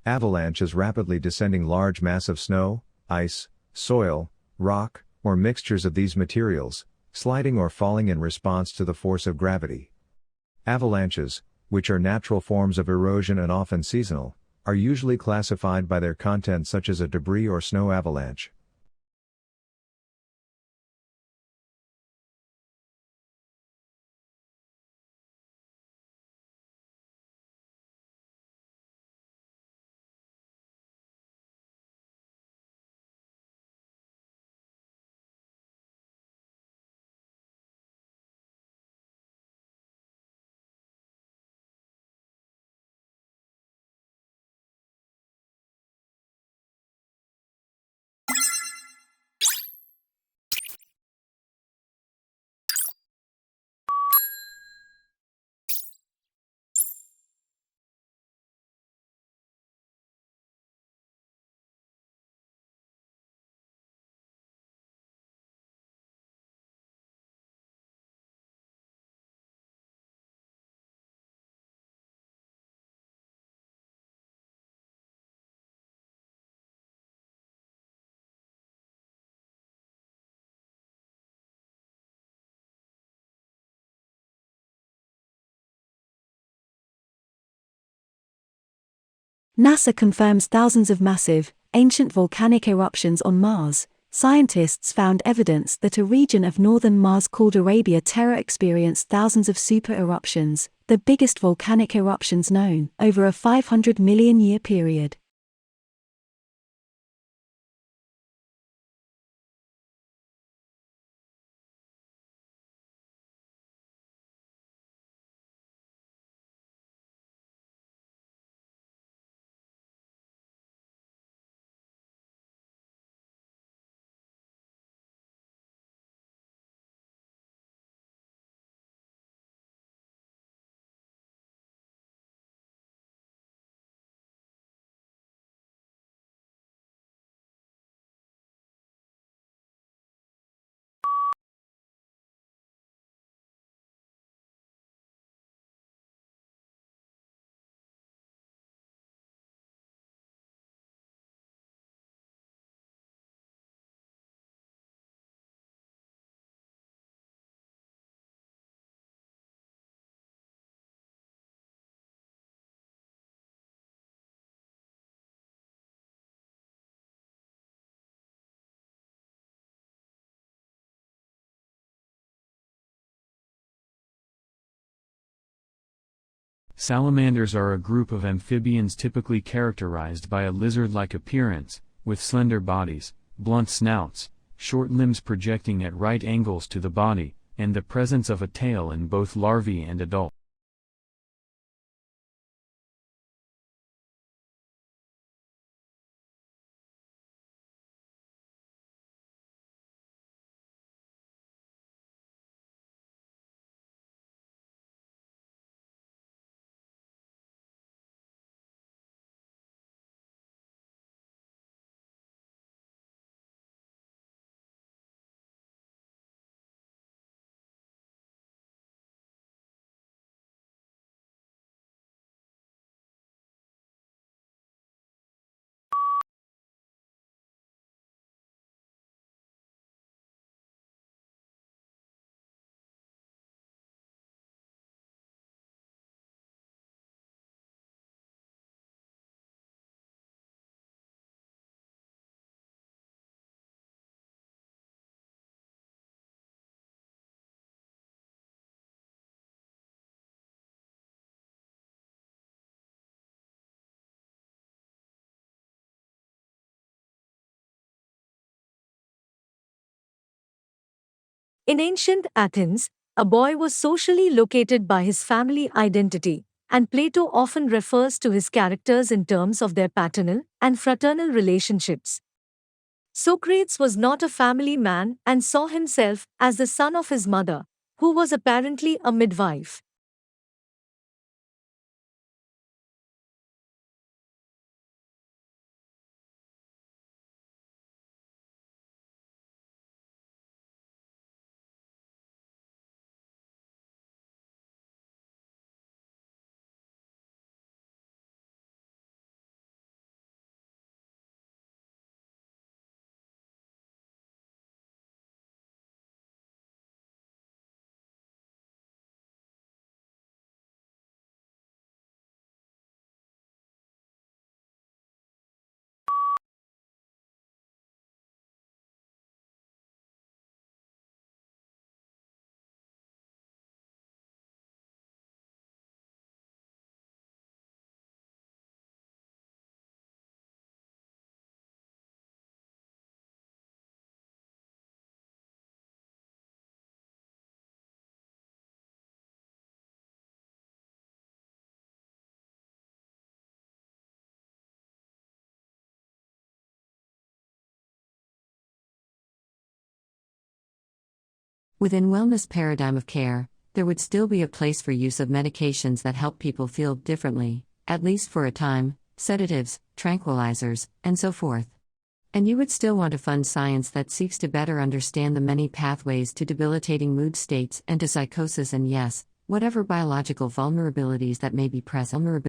Avalanche is rapidly descending large mass of snow, ice, soil, rock, or mixtures of these materials, sliding or falling in response to the force of gravity. Avalanches, which are natural forms of erosion and often seasonal, are usually classified by their content such as a debris or snow avalanche. NASA confirms thousands of massive, ancient volcanic eruptions on Mars. Scientists found evidence that a region of northern Mars called Arabia Terra experienced thousands of super eruptions, the biggest volcanic eruptions known, over a 500 million year period. Salamanders are a group of amphibians typically characterized by a lizard-like appearance, with slender bodies, blunt snouts, short limbs projecting at right angles to the body, and the presence of a tail in both larvae and adult. In ancient Athens, a boy was socially located by his family identity, and Plato often refers to his characters in terms of their paternal and fraternal relationships. Socrates was not a family man and saw himself as the son of his mother, who was apparently a midwife. Within wellness paradigm of care, there would still be a place for use of medications that help people feel differently, at least for a time, sedatives, tranquilizers, and so forth. And you would still want to fund science that seeks to better understand the many pathways to debilitating mood states and to psychosis and yes, whatever biological vulnerabilities that may be present.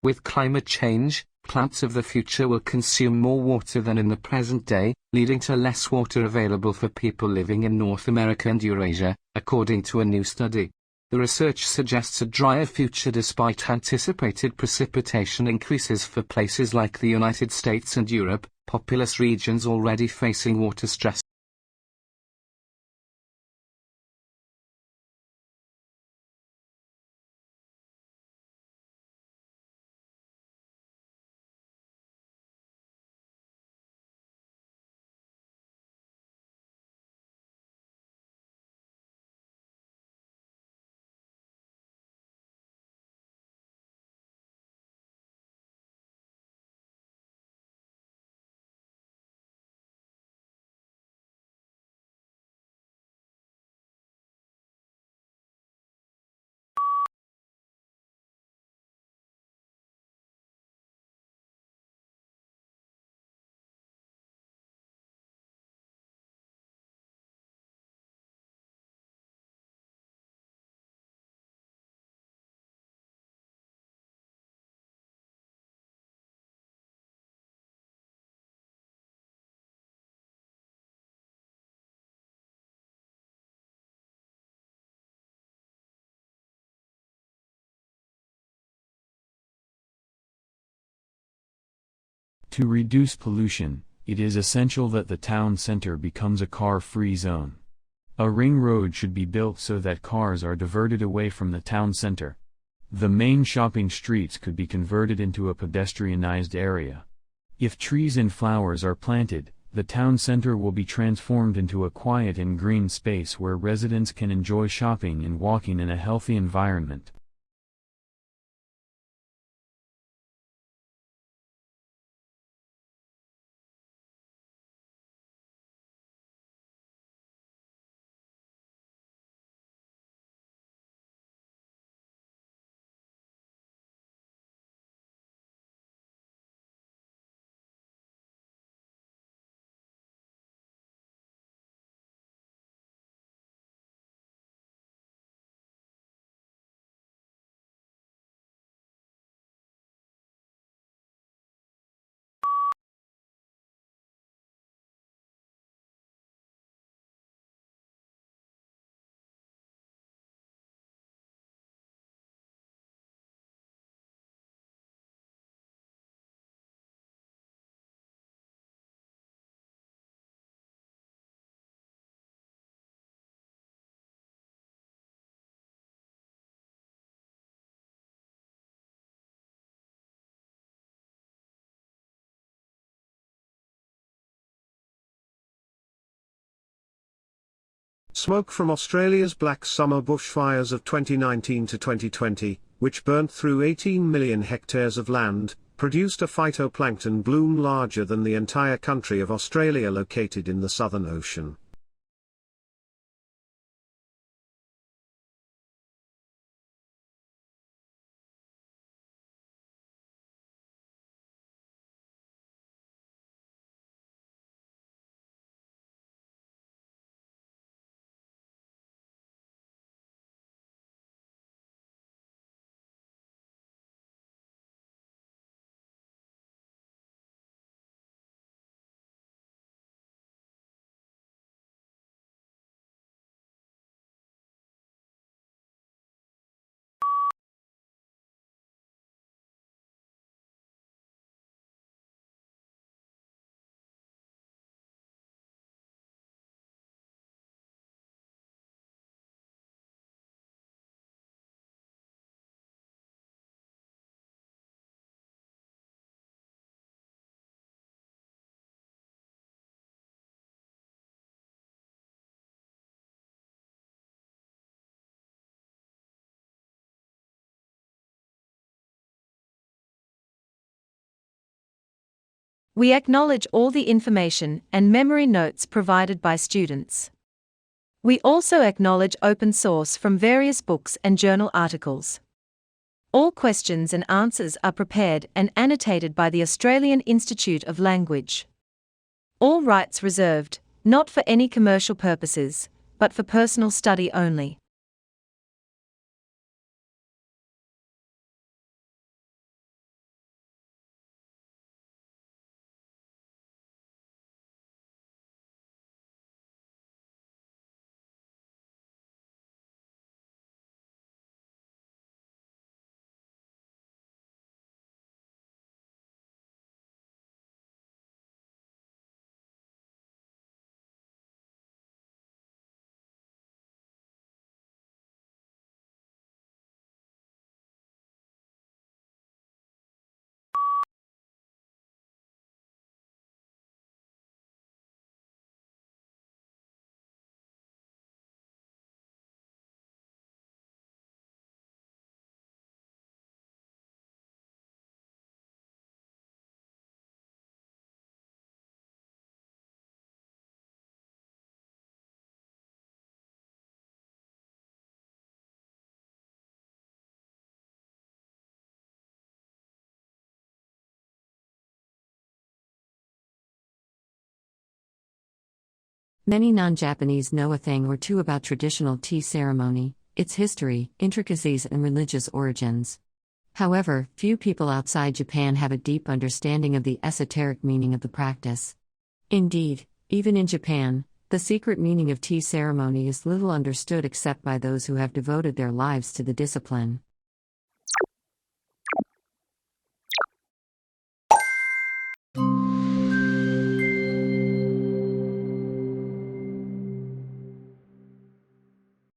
With climate change, plants of the future will consume more water than in the present day, leading to less water available for people living in North America and Eurasia, according to a new study. The research suggests a drier future despite anticipated precipitation increases for places like the United States and Europe, populous regions already facing water stress. To reduce pollution, it is essential that the town center becomes a car-free zone. A ring road should be built so that cars are diverted away from the town center. The main shopping streets could be converted into a pedestrianized area. If trees and flowers are planted, the town center will be transformed into a quiet and green space where residents can enjoy shopping and walking in a healthy environment. Smoke from Australia's Black Summer bushfires of 2019 to 2020, which burnt through 18 million hectares of land, produced a phytoplankton bloom larger than the entire country of Australia located in the Southern Ocean. We acknowledge all the information and memory notes provided by students. We also acknowledge open source from various books and journal articles. All questions and answers are prepared and annotated by the Australian Institute of Language. All rights reserved, not for any commercial purposes, but for personal study only. Many non-Japanese know a thing or two about traditional tea ceremony, its history, intricacies, and religious origins. However, few people outside Japan have a deep understanding of the esoteric meaning of the practice. Indeed, even in Japan, the secret meaning of tea ceremony is little understood except by those who have devoted their lives to the discipline.